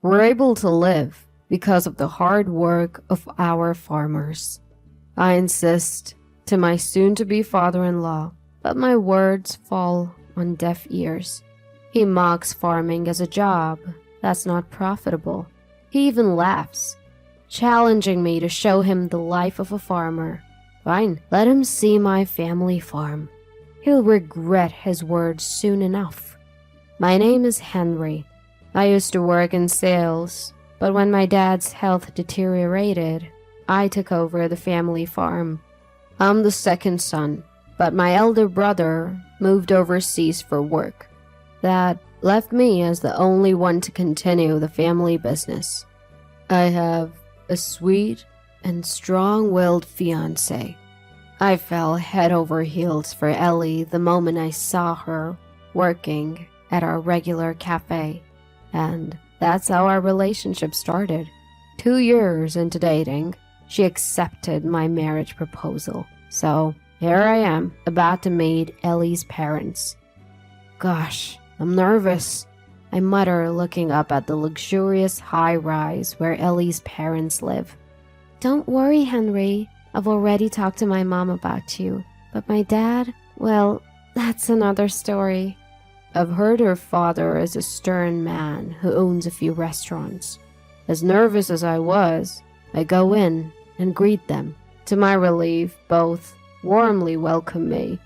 We're able to live because of the hard work of our farmers. I insist to my soon-to-be father-in-law, but my words fall on deaf ears. He mocks farming as a job that's not profitable. He even laughs, challenging me to show him the life of a farmer. Fine, let him see my family farm. He'll regret his words soon enough. My name is Henry. I used to work in sales, but when my dad's health deteriorated, I took over the family farm. I'm the second son, but my elder brother moved overseas for work. That left me as the only one to continue the family business. I have a sweet and strong-willed fiancé. I fell head over heels for Ellie the moment I saw her working at our regular cafe, and that's how our relationship started. 2 years into dating, she accepted my marriage proposal. So here I am, about to meet Ellie's parents. Gosh, I'm nervous, I mutter, looking up at the luxurious high-rise where Ellie's parents live. Don't worry, Henry. I've already talked to my mom about you. But my dad, well, that's another story. I've heard her father is a stern man who owns a few restaurants. As nervous as I was, I go in and greet them. To my relief, both warmly welcome me.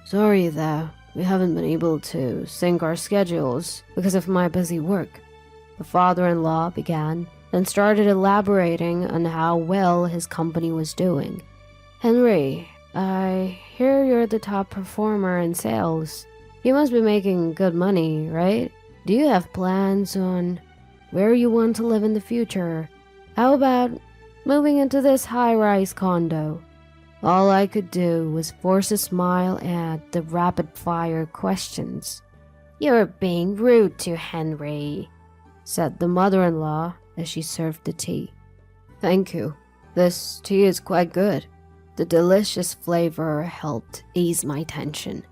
Sorry that we haven't been able to sync our schedules because of my busy work, the father-in-law began, and started elaborating on how well his company was doing. Henry, I hear you're the top performer in sales. You must be making good money, right? Do you have plans on where you want to live in the future? How about moving into this high-rise condo? All I could do was force a smile at the rapid-fire questions. You're being rude to Henry, said the mother-in-law as she served the tea. Thank you. This tea is quite good. The delicious flavor helped ease my tension.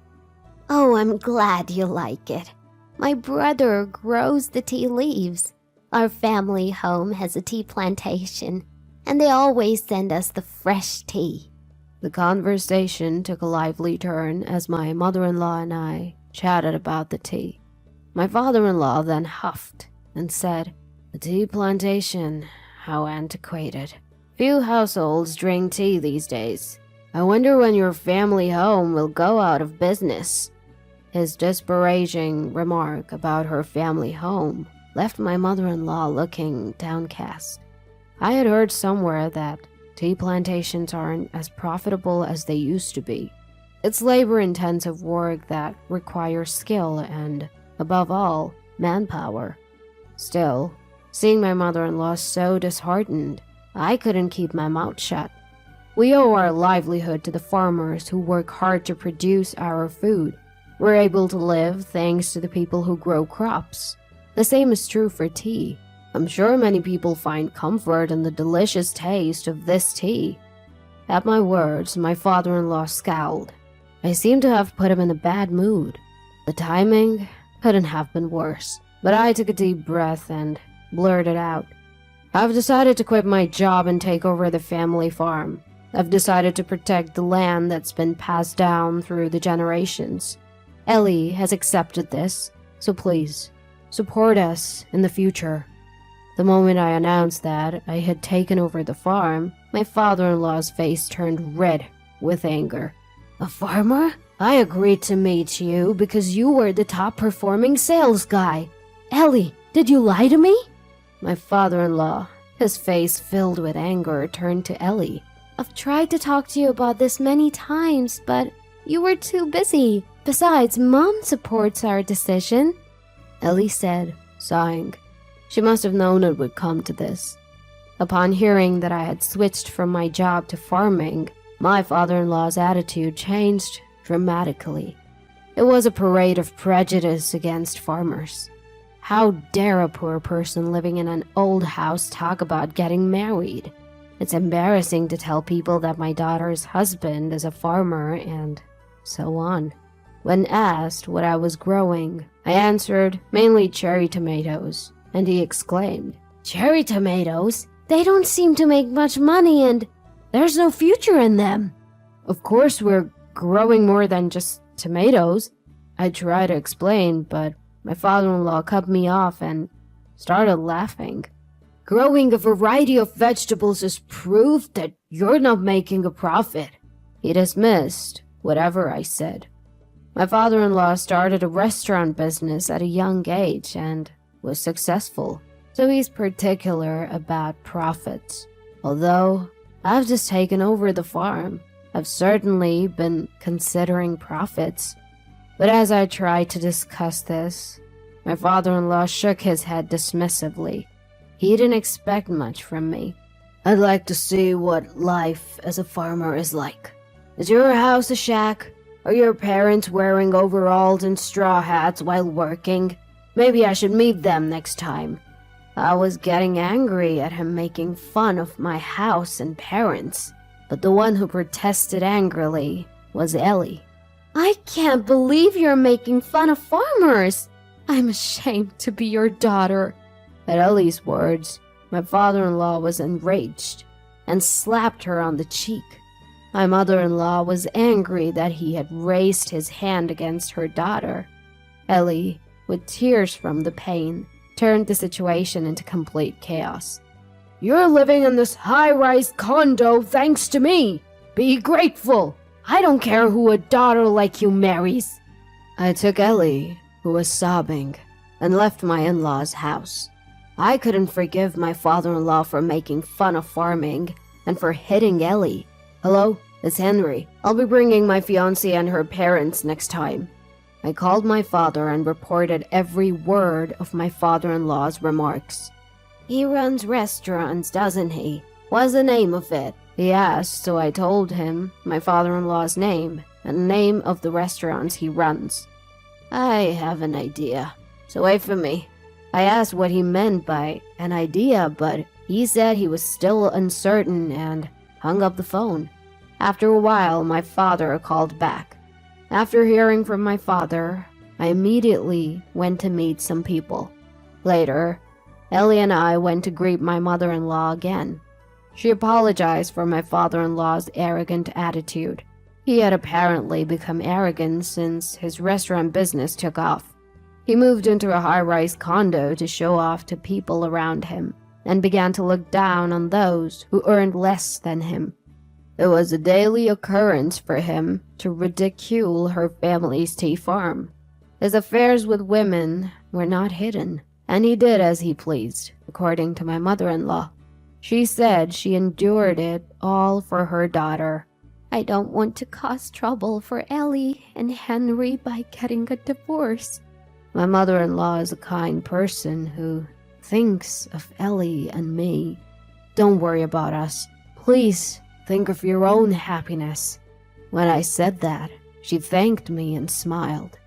Oh, I'm glad you like it. My brother grows the tea leaves. Our family home has a tea plantation, and they always send us the fresh tea. The conversation took a lively turn as my mother-in-law and I chatted about the tea. My father-in-law then huffed and said, "The tea plantation, how antiquated. Few households drink tea these days. I wonder when your family home will go out of business." His disparaging remark about her family home left my mother-in-law looking downcast. I had heard somewhere that tea plantations aren't as profitable as they used to be. It's labor-intensive work that requires skill and, above all, manpower. Still, seeing my mother-in-law so disheartened, I couldn't keep my mouth shut. We owe our livelihood to the farmers who work hard to produce our food. We're able to live thanks to the people who grow crops. The same is true for tea. I'm sure many people find comfort in the delicious taste of this tea. At my words, my father-in-law scowled. I seemed to have put him in a bad mood. The timing couldn't have been worse, but I took a deep breath and blurted out, I've decided to quit my job and take over the family farm. I've decided to protect the land that's been passed down through the generations. Ellie has accepted this, so please, support us in the future. The moment I announced that I had taken over the farm, my father-in-law's face turned red with anger. A farmer? I agreed to meet you because you were the top-performing sales guy. Ellie, did you lie to me? My father-in-law, his face filled with anger, turned to Ellie. I've tried to talk to you about this many times, but you were too busy. Besides, Mom supports our decision, Ellie said, sighing. She must have known it would come to this. Upon hearing that I had switched from my job to farming, my father-in-law's attitude changed dramatically. It was a parade of prejudice against farmers. How dare a poor person living in an old house talk about getting married? It's embarrassing to tell people that my daughter's husband is a farmer and so on. When asked what I was growing, I answered mainly cherry tomatoes. and he exclaimed, "Cherry tomatoes? They don't seem to make much money and there's no future in them." "Of course we're growing more than just tomatoes," I tried to explain, but my father-in-law cut me off and started laughing. "Growing a variety of vegetables is proof that you're not making a profit." He dismissed whatever I said. My father-in-law started a restaurant business at a young age and was successful, so he's particular about profits. Although I've just taken over the farm, I've certainly been considering profits. But as I tried to discuss this, my father-in-law shook his head dismissively. He didn't expect much from me. "I'd like to see what life as a farmer is like. Is your house a shack? Are your parents wearing overalls and straw hats while working? Maybe I should meet them next time." I was getting angry at him making fun of my house and parents, but the one who protested angrily was Ellie. "I can't believe you're making fun of farmers. I'm ashamed to be your daughter." At Ellie's words, my father-in-law was enraged and slapped her on the cheek. My mother-in-law was angry that he had raised his hand against her daughter. Ellie, with tears from the pain, turned the situation into complete chaos. "You're living in this high-rise condo thanks to me. Be grateful. I don't care who a daughter like you marries." I took Ellie, who was sobbing, and left my in-laws' house. I couldn't forgive my father-in-law for making fun of farming and for hitting Ellie. "Hello, it's Henry. I'll be bringing my fiancée and her parents next time." I called my father and reported every word of my father-in-law's remarks. "He runs restaurants, doesn't he? What's the name of it?" he asked, so I told him my father-in-law's name and the name of the restaurants he runs. "I have an idea, so wait for me." I asked what he meant by an idea, but he said he was still uncertain and hung up the phone. After a while, my father called back. After hearing from my father, I immediately went to meet some people. Later, Ellie and I went to greet my mother-in-law again. She apologized for my father-in-law's arrogant attitude. He had apparently become arrogant since his restaurant business took off. He moved into a high-rise condo to show off to people around him and began to look down on those who earned less than him. It was a daily occurrence for him to ridicule her family's tea farm. His affairs with women were not hidden, and he did as he pleased, according to my mother-in-law. She said she endured it all for her daughter. "I don't want to cause trouble for Ellie and Henry by getting a divorce." My mother-in-law is a kind person who thinks of Ellie and me. "Don't worry about us. Please think of your own happiness." When I said that, she thanked me and smiled.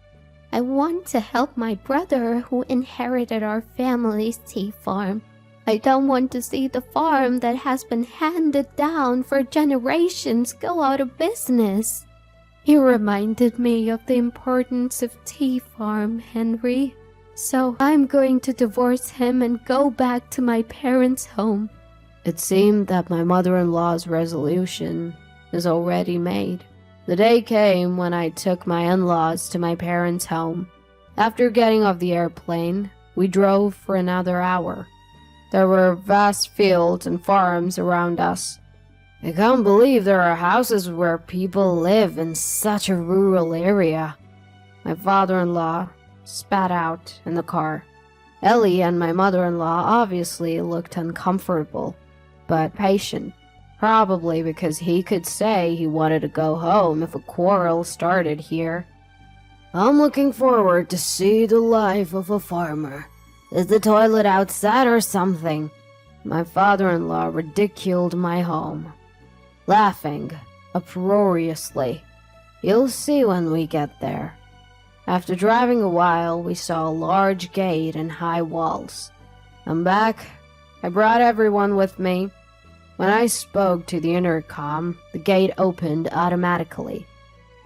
"I want to help my brother who inherited our family's tea farm. I don't want to see the farm that has been handed down for generations go out of business." "You reminded me of the importance of tea farm, Henry. So I'm going to divorce him and go back to my parents' home." It seemed that my mother-in-law's resolution was already made. The day came when I took my in-laws to my parents' home. After getting off the airplane, we drove for another hour. There were vast fields and farms around us. "I can't believe there are houses where people live in such a rural area," my father-in-law spat out in the car. Ellie and my mother-in-law obviously looked uncomfortable, but patient, probably because he could say he wanted to go home if a quarrel started here. "I'm looking forward to see the life of a farmer. Is the toilet outside or something?" My father-in-law ridiculed my home, laughing uproariously. "You'll see when we get there." After driving a while, we saw a large gate and high walls. "I'm back. I brought everyone with me." When I spoke to the intercom, the gate opened automatically.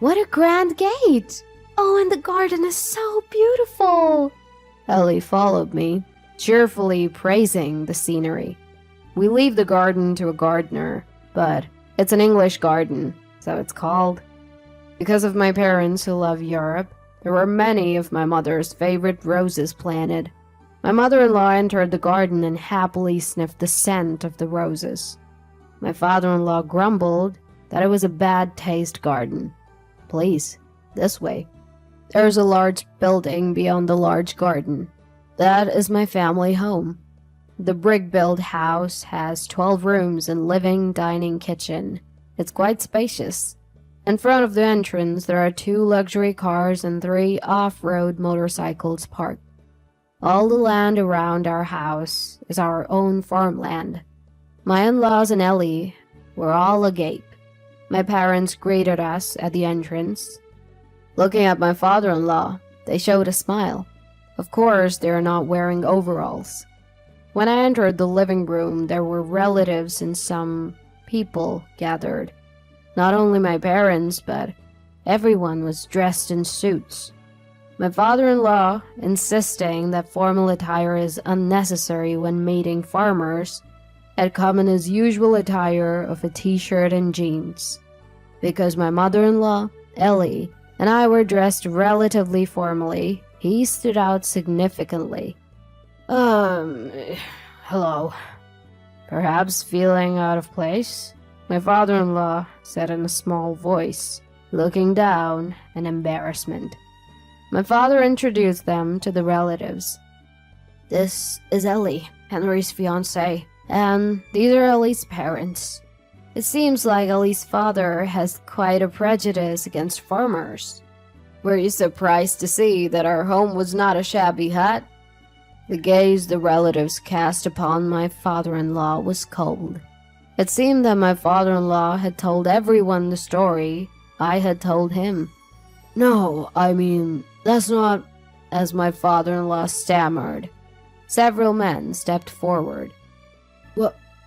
"What a grand gate! Oh, and the garden is so beautiful!" Ellie followed me. cheerfully praising the scenery. We leave the garden to a gardener, but it's an English garden, so it's called. Because of my parents who love Europe, there were many of my mother's favorite roses planted. My mother-in-law entered the garden and happily sniffed the scent of the roses. My father-in-law grumbled that it was a bad taste garden. Please, this way. There's a large building beyond the large garden. That is my family home. The brick-built house has 12 rooms and living, dining, kitchen. It's quite spacious. In front of the entrance, there are 2 luxury cars and 3 off-road motorcycles parked. All the land around our house is our own farmland. My in-laws and Ellie were all agape. My parents greeted us at the entrance. Looking at my father-in-law, they showed a smile. Of course, they are not wearing overalls. When I entered the living room, there were relatives and some people gathered. Not only my parents, but everyone was dressed in suits. My father-in-law, insisting that formal attire is unnecessary when meeting farmers, had come in his usual attire of a t-shirt and jeans. Because my mother-in-law, Ellie, and I were dressed relatively formally, he stood out significantly. Hello. Perhaps feeling out of place? My father-in-law said in a small voice, looking down in embarrassment. My father introduced them to the relatives. This is Ellie, Henry's fiancée, and these are Ellie's parents. It seems like Ellie's father has quite a prejudice against farmers. Were you surprised to see that our home was not a shabby hut? The gaze the relatives cast upon my father-in-law was cold. It seemed that my father-in-law had told everyone the story I had told him. No, I mean, that's not... As my father-in-law stammered, several men stepped forward.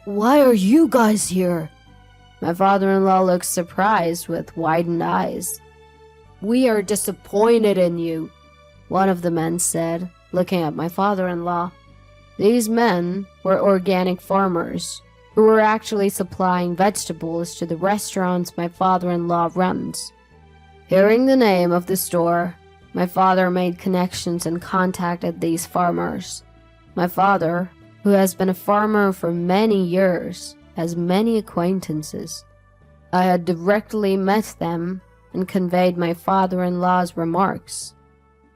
Why are you guys here? My father-in-law looked surprised with widened eyes. We are disappointed in you, one of the men said, looking at my father-in-law. These men were organic farmers who were actually supplying vegetables to the restaurants my father-in-law runs. Hearing the name of the store, my father made connections and contacted these farmers. My father, who has been a farmer for many years, has many acquaintances. I had directly met them and conveyed my father-in-law's remarks.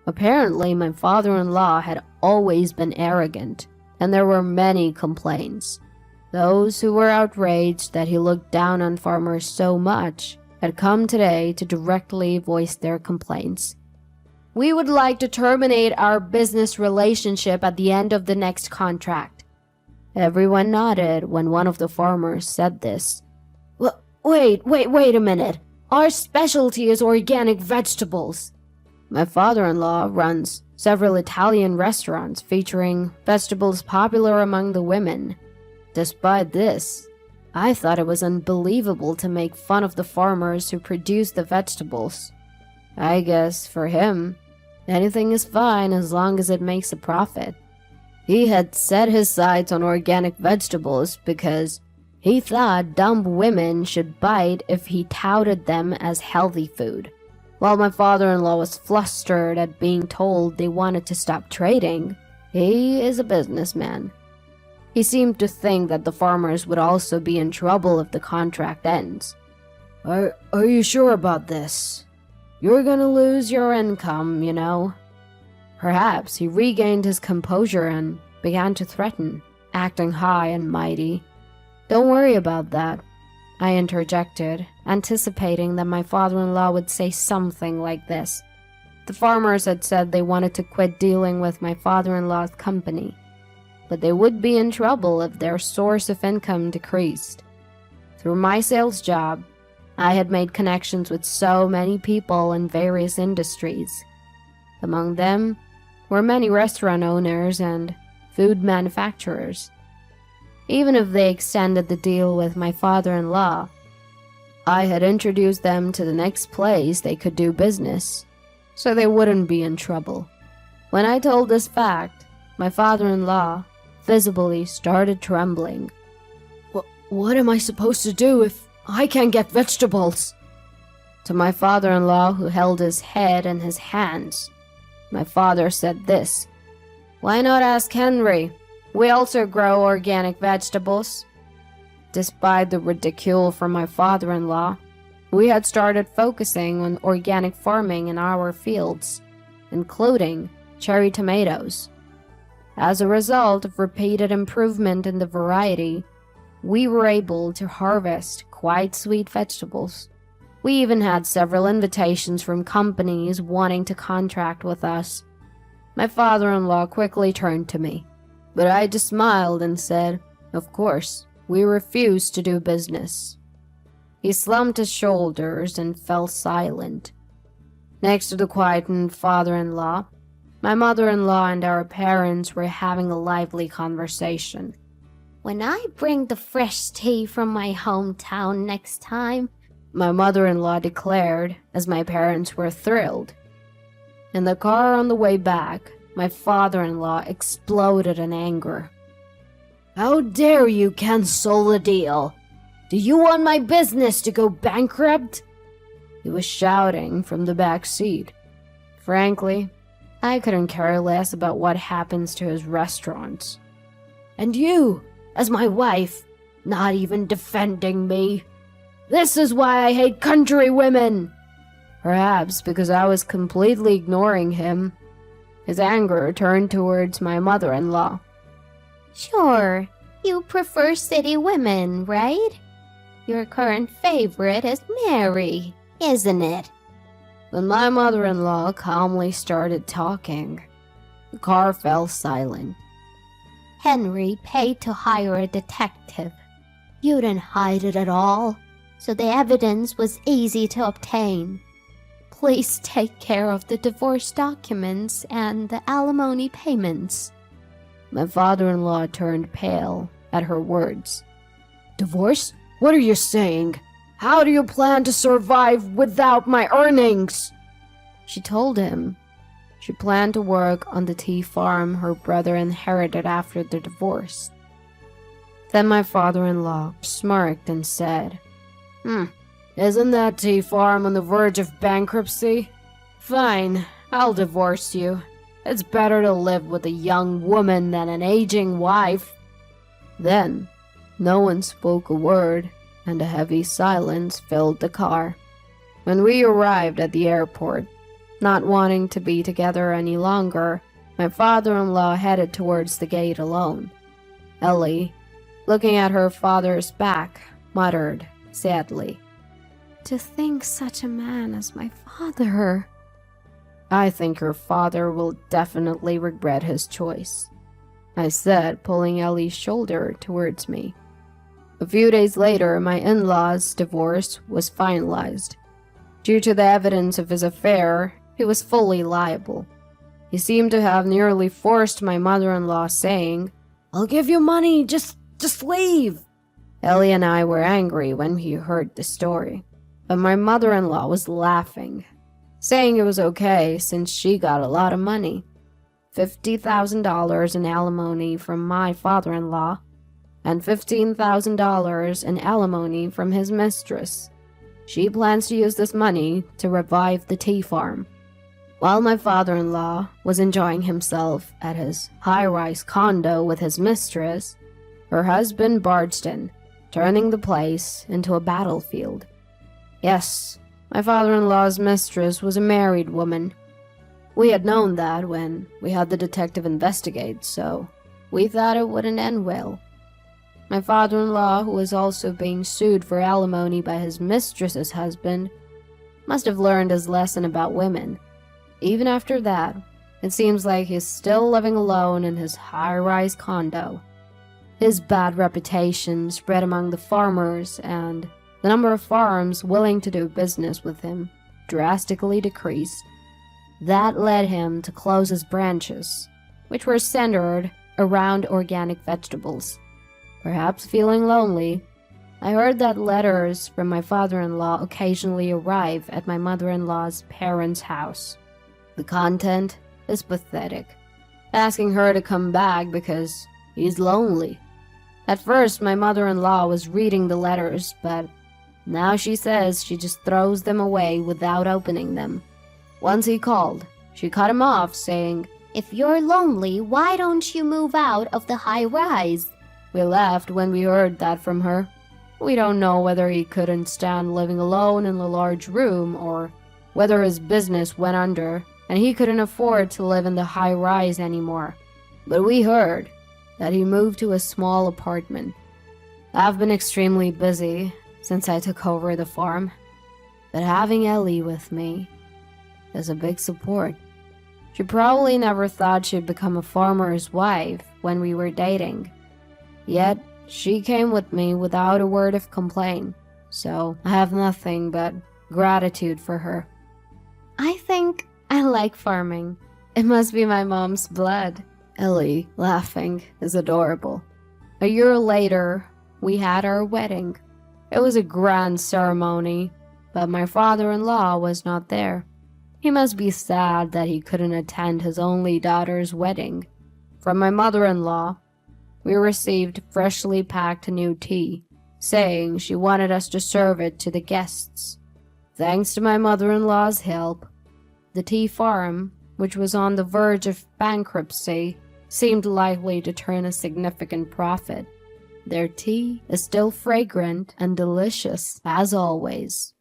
Apparently, my father-in-law had always been arrogant, and there were many complaints. Those who were outraged that he looked down on farmers so much had come today to directly voice their complaints. We would like to terminate our business relationship at the end of the next contract. Everyone nodded when one of the farmers said this. Wait a minute. Our specialty is organic vegetables. My father-in-law runs several Italian restaurants featuring vegetables popular among the women. Despite this, I thought it was unbelievable to make fun of the farmers who produce the vegetables. I guess for him, anything is fine as long as it makes a profit. He had set his sights on organic vegetables because he thought dumb women should bite if he touted them as healthy food. While my father-in-law was flustered at being told they wanted to stop trading, he is a businessman. He seemed to think that the farmers would also be in trouble if the contract ends. Are you sure about this? You're gonna lose your income, you know. Perhaps he regained his composure and began to threaten, acting high and mighty. Don't worry about that, I interjected, anticipating that my father-in-law would say something like this. The farmers had said they wanted to quit dealing with my father-in-law's company, but they would be in trouble if their source of income decreased. Through my sales job, I had made connections with so many people in various industries. Among them were many restaurant owners and food manufacturers. Even if they extended the deal with my father-in-law, I had introduced them to the next place they could do business, so they wouldn't be in trouble. When I told this fact, My father-in-law visibly started trembling. What am I supposed to do if I can't get vegetables? To my father-in-law, who held his head in his hands, my father said this: "Why not ask Henry? We also grow organic vegetables." Despite the ridicule from my father-in-law, we had started focusing on organic farming in our fields, including cherry tomatoes. As a result of repeated improvement in the variety, we were able to harvest quite sweet vegetables. We even had several invitations from companies wanting to contract with us. My father-in-law quickly turned to me, but I just smiled and said, "Of course, we refuse to do business." He slumped his shoulders and fell silent. Next to the quietened father-in-law, my mother-in-law and our parents were having a lively conversation. "When I bring the fresh tea from my hometown next time," my mother-in-law declared, as my parents were thrilled. In the car on the way back, my father-in-law exploded in anger. "How dare you cancel the deal? Do you want my business to go bankrupt?" He was shouting from the back seat. Frankly, I couldn't care less about what happens to his restaurants. "And you, as my wife, not even defending me. This is why I hate country women." Perhaps because I was completely ignoring him, his anger turned towards my mother-in-law. "Sure, you prefer city women, right? Your current favorite is Mary, isn't it?" When my mother-in-law calmly started talking, the car fell silent. "Henry paid to hire a detective. You didn't hide it at all, so the evidence was easy to obtain. Please take care of the divorce documents and the alimony payments." My father-in-law turned pale at her words. "Divorce? What are you saying? How do you plan to survive without my earnings?" She told him she planned to work on the tea farm her brother inherited after the divorce. Then my father-in-law smirked and said, "Isn't that tea farm on the verge of bankruptcy? Fine, I'll divorce you. It's better to live with a young woman than an aging wife." Then, no one spoke a word, and a heavy silence filled the car. When we arrived at the airport, not wanting to be together any longer, my father-in-law headed towards the gate alone. Ellie, looking at her father's back, muttered sadly, "To think such a man as my father." "I think your father will definitely regret his choice," I said, pulling Ellie's shoulder towards me. A few days later, my in-laws' divorce was finalized. Due to the evidence of his affair, he was fully liable. He seemed to have nearly forced my mother-in-law, saying, "I'll give you money, just leave." Ellie and I were angry when we heard the story, but my mother-in-law was laughing, saying it was okay since she got a lot of money. $50,000 in alimony from my father-in-law, and $15,000 in alimony from his mistress. She plans to use this money to revive the tea farm. While my father-in-law was enjoying himself at his high-rise condo with his mistress, her husband barged in, turning the place into a battlefield. Yes, my father-in-law's mistress was a married woman. We had known that when we had the detective investigate, so we thought it wouldn't end well. My father-in-law, who was also being sued for alimony by his mistress's husband, must have learned his lesson about women. Even after that, it seems like he's still living alone in his high-rise condo. His bad reputation spread among the farmers, and the number of farms willing to do business with him drastically decreased. That led him to close his branches, which were centered around organic vegetables. Perhaps feeling lonely, I heard that letters from my father-in-law occasionally arrive at my mother-in-law's parents' house. The content is pathetic. asking her to come back because he's lonely. At first, my mother-in-law was reading the letters, but now she says she just throws them away without opening them. Once he called, she cut him off, saying, "If you're lonely, why don't you move out of the high rise?" We laughed when we heard that from her. We don't know whether he couldn't stand living alone in a large room or whether his business went under and he couldn't afford to live in the high rise anymore. But we heard that he moved to a small apartment. I've been extremely busy since I took over the farm, but having Ellie with me is a big support. She probably never thought she'd become a farmer's wife when we were dating. Yet, she came with me without a word of complaint, so I have nothing but gratitude for her. I think I like farming. It must be my mom's blood. Ellie, laughing, is adorable. A year later, we had our wedding. It was a grand ceremony, but my father-in-law was not there. He must be sad that he couldn't attend his only daughter's wedding. From my mother-in-law, we received freshly packed new tea, saying she wanted us to serve it to the guests. Thanks to my mother-in-law's help, the tea farm, which was on the verge of bankruptcy, seemed likely to turn a significant profit. Their tea is still fragrant and delicious as always.